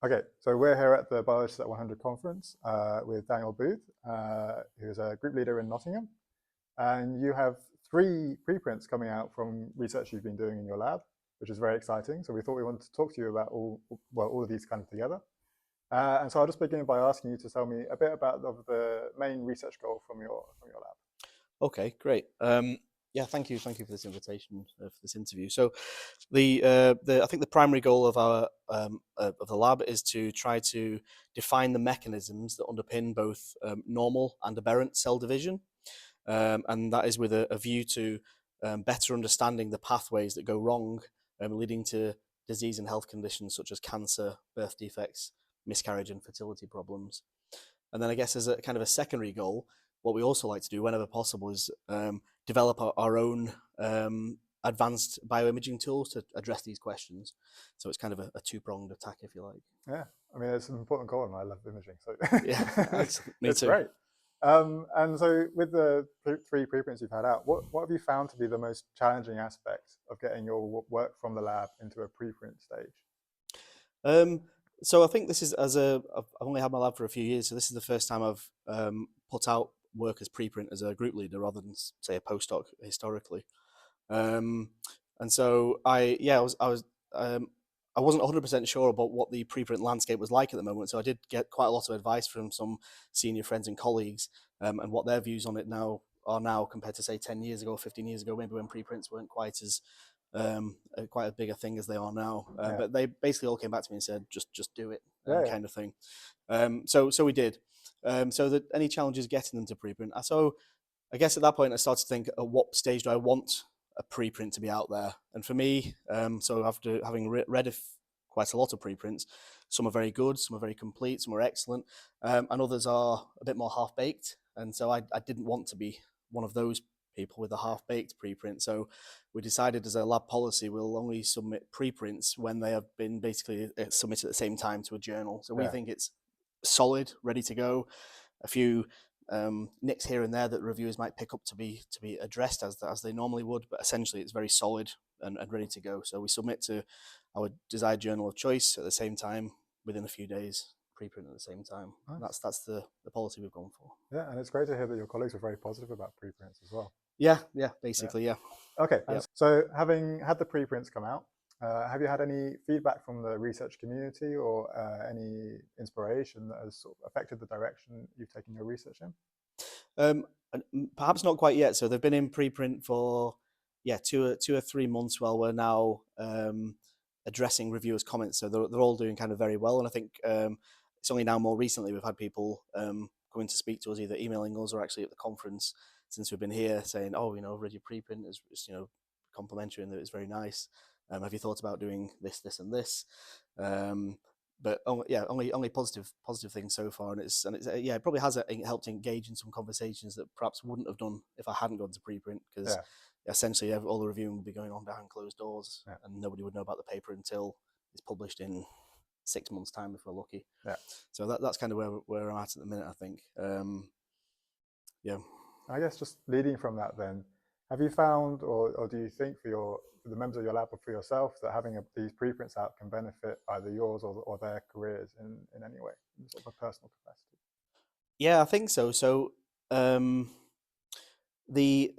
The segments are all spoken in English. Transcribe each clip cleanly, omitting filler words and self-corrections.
Okay, so we're here at the Biologists at 100 conference with Daniel Booth, who's a group leader in Nottingham. And you have three preprints coming out from research you've been doing in your lab, which is very exciting. So we thought we wanted to talk to you about all of these kind of together. And so I'll just begin by asking you to tell me a bit about the main research goal from your lab. Okay, great. Yeah, thank you for this invitation for this interview. So, I think the primary goal of our of the lab is to try to define the mechanisms that underpin both normal and aberrant cell division, and that is with a view to better understanding the pathways that go wrong, leading to disease and health conditions such as cancer, birth defects, miscarriage, and fertility problems. And then I guess as a kind of a secondary goal, what we also like to do whenever possible is develop our own advanced bioimaging tools to address these questions. So it's kind of a two-pronged attack, if you like. Yeah, I mean, it's an important goal, and I love imaging, so Yeah, excellent. Me it's too. great. And so with the three preprints you've had out, what have you found to be the most challenging aspect of getting your work from the lab into a preprint stage? So I think this is I've only had my lab for a few years, so this is the first time I've put out work as preprint as a group leader rather than say a postdoc historically. And so I wasn't 100% sure about what the preprint landscape was like at the moment, so I did get quite a lot of advice from some senior friends and colleagues, and what their views on it now compared to say 10 years ago, 15 years ago, maybe when preprints weren't quite as quite a bigger thing as they are now. Yeah. But they basically all came back to me and said, just do it, Yeah, kind of thing. So we did. So that any challenges getting them to preprint. So I guess at that point I started to think, at what stage do I want a preprint to be out there? And for me, so after having read quite a lot of preprints, some are very good, some are very complete, some are excellent, and others are a bit more half-baked. And so I didn't want to be one of those people with a half-baked preprint. So we decided as a lab policy we'll only submit preprints when they have been basically submitted at the same time to a journal. So we yeah, think it's solid, ready to go. A few nicks here and there that reviewers might pick up to be addressed as they normally would, but essentially it's very solid and ready to go. So we submit to our desired journal of choice at the same time within a few days, preprint at the same time. nice. That's the policy we've gone for. Yeah, and it's great to hear that your colleagues are very positive about preprints as well. Yeah, Yeah. basically, yeah. Okay, Yeah. and so having had the preprints come out, have you had any feedback from the research community or any inspiration that has sort of affected the direction you've taken your research in? Perhaps not quite yet. So they've been in preprint for 2 or 3 months while we're now addressing reviewers' comments. So they're all doing kind of very well. And I think it's only now more recently we've had people coming to speak to us, either emailing us or actually at the conference since we've been here, saying, "Oh, I've read your preprint. It's complimentary and it's very nice. Have you thought about doing this, this, and this?" But only positive things so far, and it's it probably has helped engage in some conversations that perhaps wouldn't have done if I hadn't gone to preprint, because Yeah, essentially all the reviewing would be going on behind closed doors, yeah, and nobody would know about the paper until it's published in 6 months' time if we're lucky. yeah. So that's kind of where I'm at the minute, I think. Yeah. I guess just leading from that, then, have you found, or do you think for the members of your lab or for yourself, that having these preprints out can benefit either yours or their careers in any way, in sort of a personal capacity? Yeah, I think so. So the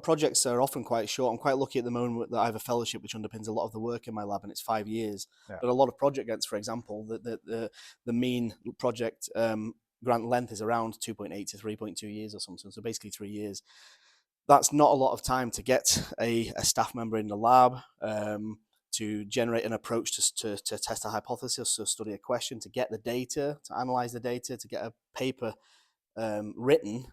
projects are often quite short. I'm quite lucky at the moment that I have a fellowship which underpins a lot of the work in my lab, and it's 5 years. Yeah, But a lot of project grants, for example, the mean project grant length is around 2.8 to 3.2 years or something. So basically 3 years. That's not a lot of time to get a staff member in the lab, to generate an approach to test a hypothesis, to study a question, to get the data, to analyze the data, to get a paper written,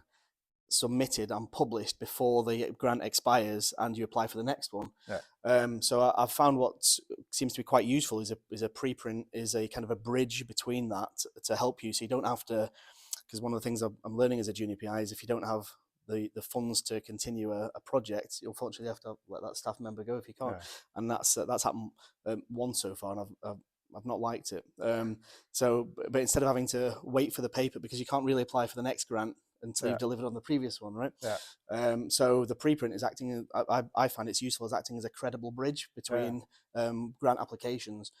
submitted and published before the grant expires and you apply for the next one. yeah, So I've found what seems to be quite useful is a preprint, is a kind of a bridge between that to help you, so you don't have to, because one of the things I'm learning as a junior PI is if you don't have the funds to continue a project, you unfortunately have to let that staff member go if you can't. yeah, And that's happened once so far, and I've not liked it. But instead of having to wait for the paper, because you can't really apply for the next grant until yeah, you've delivered on the previous one, right? yeah, So the preprint is acting. I find it's useful as acting as a credible bridge yeah, between grant applications.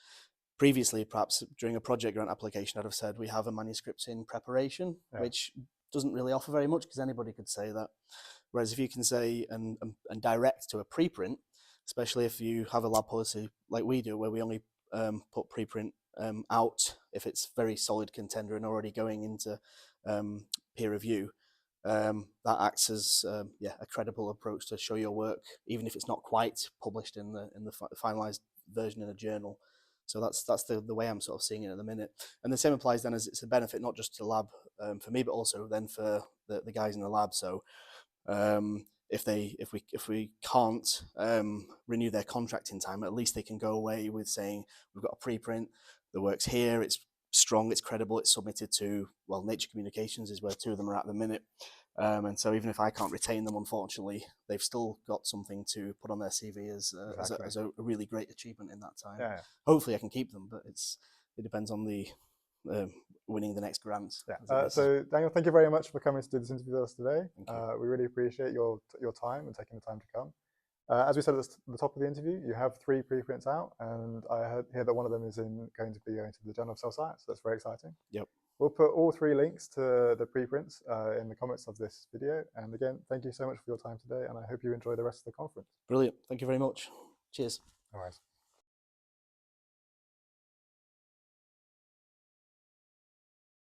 previously, perhaps during a project grant application, I'd have said we have a manuscript in preparation, which doesn't really offer very much because anybody could say that. Whereas if you can say and direct to a preprint, especially if you have a lab policy like we do, where we only put preprint out if it's very solid contender and already going into peer review, that acts as a credible approach to show your work, even if it's not quite published in the finalized version in a journal. So that's the way I'm sort of seeing it at the minute. And the same applies then, as it's a benefit not just to the lab for me, but also then for the guys in the lab. So if we can't renew their contract in time, at least they can go away with saying we've got a preprint, the work's here, it's strong, it's credible, it's submitted to, well, Nature Communications is where 2 of them are at the minute. And so even if I can't retain them, unfortunately, they've still got something to put on their CV as a really great achievement in that time. Yeah. Hopefully I can keep them, but it depends on the winning the next grant. Yeah. So Daniel, thank you very much for coming to do this interview with us today. We really appreciate your time and taking the time to come. As we said at the top of the interview, you have 3 preprints out, and I hear that one of them is going to be going to the Journal of Cell Science. So that's very exciting. Yep. We'll put all 3 links to the preprints in the comments of this video. And again, thank you so much for your time today, and I hope you enjoy the rest of the conference. Brilliant. Thank you very much. Cheers. All right.